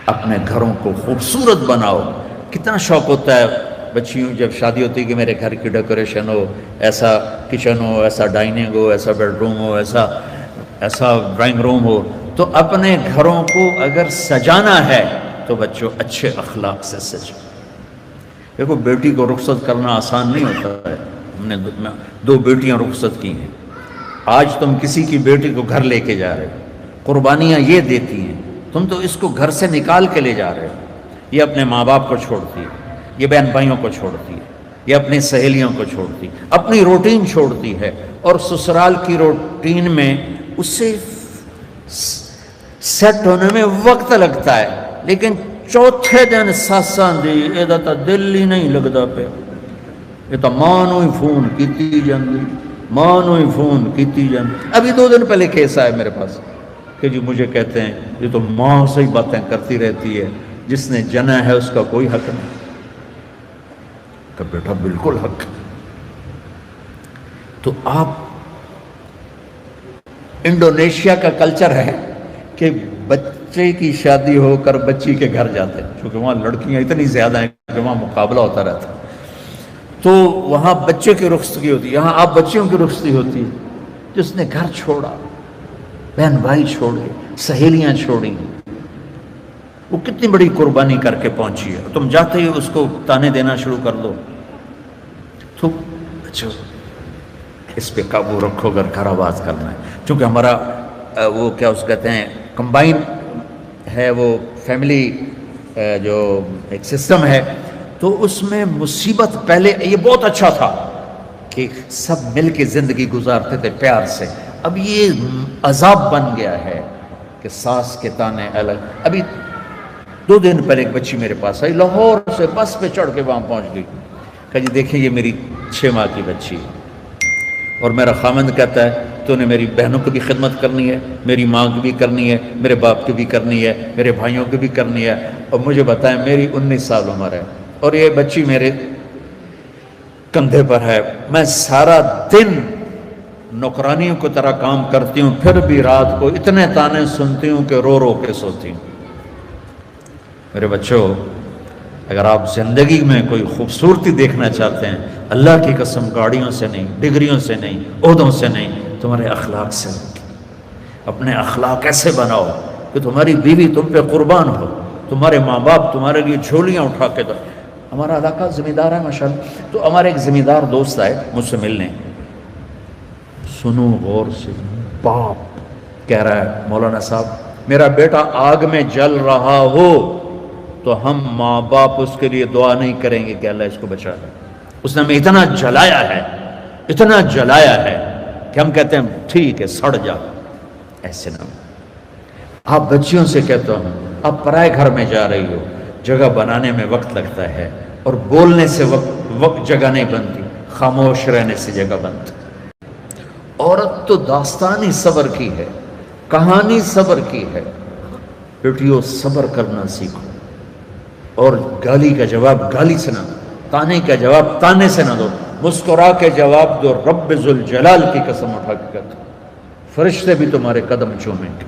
اپنے گھروں کو خوبصورت بناؤ. کتنا شوق ہوتا ہے بچیوں جب شادی ہوتی ہے کہ میرے گھر کی ڈیکوریشن ہو، ایسا کچن ہو، ایسا ڈائننگ ہو، ایسا بیڈ روم ہو، ایسا ڈرائنگ روم ہو. تو اپنے گھروں کو اگر سجانا ہے تو بچوں اچھے اخلاق سے سجو. دیکھو بیٹی کو رخصت کرنا آسان نہیں ہوتا ہے. ہم نے 2 بیٹیاں رخصت کی ہیں. آج تم کسی کی بیٹی کو گھر لے کے جا رہے ہو، قربانیاں یہ دیتی ہیں، تم تو اس کو گھر سے نکال کے لے جا رہے ہو. یہ اپنے ماں باپ کو چھوڑتی ہے، یہ بہن بھائیوں کو چھوڑتی ہے، یہ اپنی سہیلیوں کو چھوڑتی ہے، اپنی روٹین چھوڑتی ہے. اور سسرال کی روٹین میں اسے سیٹ ہونے میں وقت لگتا ہے، لیکن چوتھے دن ساساں دی یہ تو دل ہی نہیں لگتا پہ. یہ تو ماں نو ہی فون کیتی جاندی، ماں نو ہی فون کیتی جاندی. ابھی 2 دن پہلے کیس آیا میرے پاس کہ جی مجھے کہتے ہیں یہ تو ماں سے ہی باتیں کرتی رہتی ہے، جس نے جنا ہے اس کا کوئی حق نہیں. کہ بیٹا بالکل حق. تو آپ انڈونیشیا کا کلچر ہے کہ بچے کی شادی ہو کر بچی کے گھر جاتے ہیں، کیونکہ وہاں لڑکیاں اتنی زیادہ ہیں کہ وہاں مقابلہ ہوتا رہتا ہے. تو وہاں بچے کی رخصتی ہوتی ہے، یہاں آپ بچیوں کی رخصتی ہوتی ہے. جس نے گھر چھوڑا، بہن بھائی چھوڑے، سہیلیاں چھوڑی، وہ کتنی بڑی قربانی کر کے پہنچی ہے. تم جاتے ہی اس کو تانے دینا شروع کر دو. تو اچھا اس پہ قابو رکھو اگر گھر آباد کرنا ہے. چونکہ ہمارا وہ کیا اس کہتے ہیں کمبائن ہے، وہ فیملی جو ایک سسٹم ہے، تو اس میں مصیبت پہلے یہ بہت اچھا تھا کہ سب مل کے زندگی گزارتے تھے پیار سے. اب یہ عذاب بن گیا ہے کہ ساس کے تانے الگ. ابھی 2 دن پہلے ایک بچی میرے پاس آئی، لاہور سے بس پہ چڑھ کے وہاں پہنچ گئی. کہا جی دیکھیں یہ میری 6 ماہ کی بچی ہے، اور میرا خامند کہتا ہے تو نے میری بہنوں کی بھی خدمت کرنی ہے، میری ماں کی بھی کرنی ہے، میرے باپ کی بھی کرنی ہے، میرے بھائیوں کی بھی کرنی ہے. اور مجھے بتائیں میری 19 سال عمر ہے اور یہ بچی میرے کندھے پر ہے. میں سارا دن نوکرانیوں کی طرح کام کرتی ہوں، پھر بھی رات کو اتنے تانے سنتی ہوں کہ رو رو کے سوتی ہوں. میرے بچوں، اگر آپ زندگی میں کوئی خوبصورتی دیکھنا چاہتے ہیں، اللہ کی قسم گاڑیوں سے نہیں، ڈگریوں سے نہیں، عہدوں سے نہیں، تمہارے اخلاق سے. اپنے اخلاق ایسے بناؤ کہ تمہاری بیوی تم پہ قربان ہو، تمہارے ماں باپ تمہارے لیے جھولیاں اٹھا کے دو. ہمارا علاقہ زمیندار ہے ماشاءاللہ. تو ہمارے ایک زمیندار دوست آئے مجھ سے ملنے. سنو غور سے، باپ کہہ رہا ہے مولانا صاحب میرا بیٹا آگ میں جل رہا ہو تو ہم ماں باپ اس کے لیے دعا نہیں کریں گے کہ اللہ اس کو بچا لے. اس نے ہمیں اتنا جلایا ہے، اتنا جلایا ہے کہ ہم کہتے ہیں ٹھیک ہے سڑ جا. ایسے نہ آپ بچیوں سے کہتا ہوں، آپ پرائے گھر میں جا رہی ہو، جگہ بنانے میں وقت لگتا ہے، اور بولنے سے وقت جگہ نہیں بنتی، خاموش رہنے سے جگہ بنتی. عورت تو داستانی صبر کی ہے، کہانی صبر کی ہے. بیٹیوں صبر کرنا سیکھو، اور گالی کا جواب گالی سے نہ دو، تانے کا جواب تانے سے نہ دو. مسکرا کے جواب دو. رب ذوالجلال کی قسم اٹھا کے کہتا ہوں فرشتے بھی تمہارے قدم چومیں گے.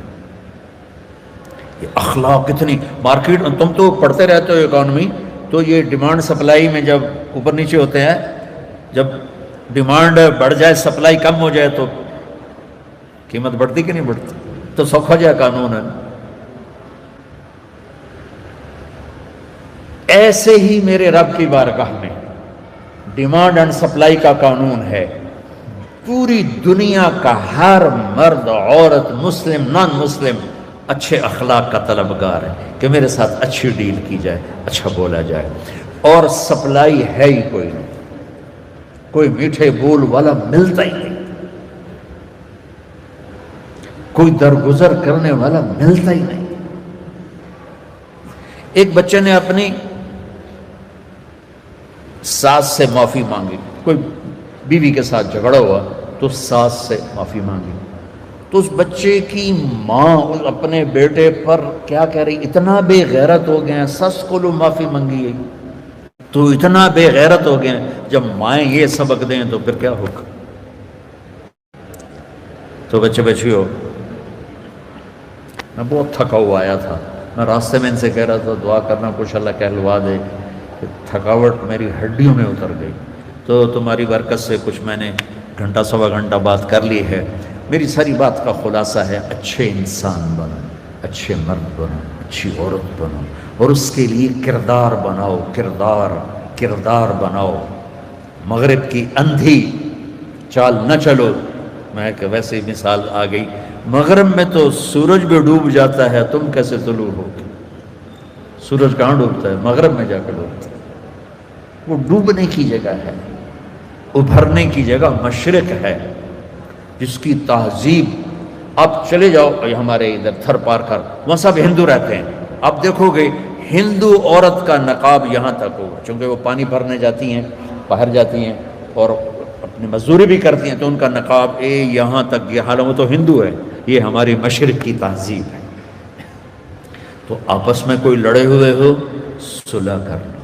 یہ اخلاق اتنی مارکیٹ، تم تو پڑھتے رہتے ہو اکانومی، تو یہ ڈیمانڈ سپلائی میں جب اوپر نیچے ہوتے ہیں، جب ڈیمانڈ بڑھ جائے سپلائی کم ہو جائے تو قیمت بڑھتی کہ نہیں بڑھتی؟ تو سوکھا جائے قانون ہے. ایسے ہی میرے رب کی بارگاہ میں ڈیمانڈ اینڈ سپلائی کا قانون ہے. پوری دنیا کا ہر مرد عورت مسلم نان مسلم اچھے اخلاق کا طلبگار ہے کہ میرے ساتھ اچھی ڈیل کی جائے، اچھا بولا جائے. اور سپلائی ہے ہی کوئی نہیں، کوئی میٹھے بول والا ملتا ہی نہیں، کوئی درگزر کرنے والا ملتا ہی نہیں. ایک بچے نے اپنی ساس سے معافی مانگی، کوئی بیوی کے ساتھ جھگڑا ہوا تو ساس سے معافی مانگی. تو اس بچے کی ماں اپنے بیٹے پر کیا کہہ رہی، اتنا بے غیرت ہو گئے ہیں، سس کو لو معافی مانگی ہے تو اتنا بے غیرت ہو گئے ہیں. جب مائیں یہ سبق دیں تو پھر کیا ہوگا؟ تو بچے بچیوں، میں بہت تھکا ہوا آیا تھا میں راستے میں ان سے کہہ رہا تھا دعا کرنا کچھ اللہ کہلوا دے کہ تھکاوٹ میری ہڈیوں میں اتر گئی. تو تمہاری برکت سے کچھ میں نے گھنٹہ سوا گھنٹہ بات کر لی ہے. میری ساری بات کا خلاصہ ہے اچھے انسان بنو، اچھے مرد بنو، اچھی عورت بنو، اور اس کے لیے کردار بناؤ، کردار بناؤ. مغرب کی اندھی چال نہ چلو. میں کہ ویسے ہی مثال آ گئی، مغرب میں تو سورج بھی ڈوب جاتا ہے، تم کیسے طلوع ہو؟ سورج کہاں ڈوبتا ہے؟ مغرب میں جا کے ڈوبتا ہے. وہ ڈوبنے کی جگہ ہے، ابھرنے کی جگہ مشرق ہے، جس کی تہذیب. اب چلے جاؤ ہمارے ادھر تھر پار کر، وہاں سب ہندو رہتے ہیں. اب دیکھو گے ہندو عورت کا نقاب یہاں تک ہوگا، چونکہ وہ پانی بھرنے جاتی ہیں، باہر جاتی ہیں اور اپنی مزدوری بھی کرتی ہیں، تو ان کا نقاب یہاں تک. یہ حالانکہ وہ تو ہندو ہے، یہ ہماری مشرق کی تہذیب ہے. تو آپس میں کوئی لڑے ہوئے ہو صلح کر لو.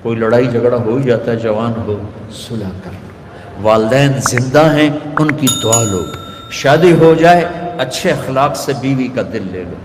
کوئی لڑائی جھگڑا ہو ہی جاتا ہے، جوان ہو صلح کر لو. والدین زندہ ہیں ان کی دعا لو. شادی ہو جائے اچھے اخلاق سے بیوی کا دل لے لو.